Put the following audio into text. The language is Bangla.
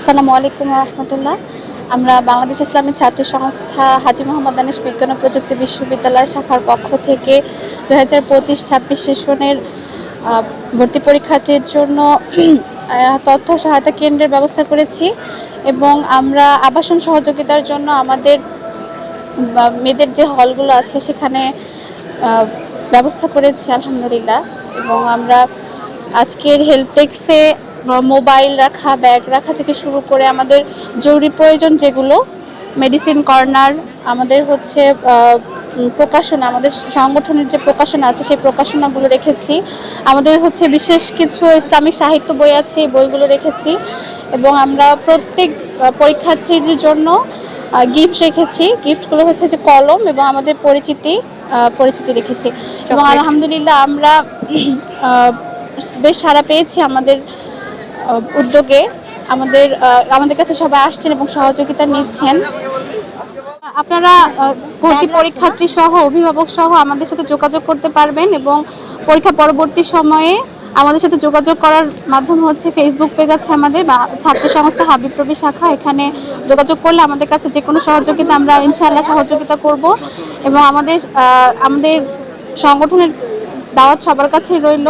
আসসালামু আলাইকুম রহমতুল্লাহ। আমরা বাংলাদেশ ইসলামী ছাত্র সংস্থা হাজী মোহাম্মদ দানিশ বিজ্ঞান ও প্রযুক্তি বিশ্ববিদ্যালয় শাখার পক্ষ থেকে 2025-26 সেশনের ভর্তি পরীক্ষার্থীর জন্য তথ্য সহায়তা কেন্দ্রের ব্যবস্থা করেছি এবং আমরা আবাসন সহযোগিতার জন্য আমাদের মেয়েদের যে হলগুলো আছে সেখানে ব্যবস্থা করেছি আলহামদুলিল্লাহ। এবং আমরা আজকের হেল্প ডেস্কে মোবাইল রাখা, ব্যাগ রাখা থেকে শুরু করে আমাদের জরুরি প্রয়োজন যেগুলো, মেডিসিন কর্নার, আমাদের হচ্ছে প্রকাশনা, আমাদের সংগঠনের যে প্রকাশনা আছে সেই প্রকাশনাগুলো রেখেছি। আমাদের হচ্ছে বিশেষ কিছু ইসলামিক সাহিত্য বই আছে, এই বইগুলো রেখেছি। এবং আমরা প্রত্যেক পরীক্ষার্থীদের জন্য গিফট রেখেছি। গিফটগুলো হচ্ছে যে কলম এবং আমাদের পরিচিতি রেখেছি। এবং আলহামদুলিল্লাহ আমরা বেশ সাড়া পেয়েছি আমাদের উদ্যোগে। আমাদের কাছে সবাই আসছেন এবং সহযোগিতা নিচ্ছেন। আপনারা ভর্তি পরীক্ষার্থী সহ অভিভাবক সহ আমাদের সাথে যোগাযোগ করতে পারবেন এবং পরীক্ষা পরবর্তী সময়ে আমাদের সাথে যোগাযোগ করার মাধ্যম হচ্ছে ফেসবুক পেজ আছে আমাদের ছাত্র সংস্থা হাবিবপ্রবি শাখা। এখানে যোগাযোগ করলে আমাদের কাছে যে কোনো সহযোগিতা আমরা ইনশাআল্লাহ সহযোগিতা করব। এবং আমাদের সংগঠনের দাওয়াত সবার কাছে রইল।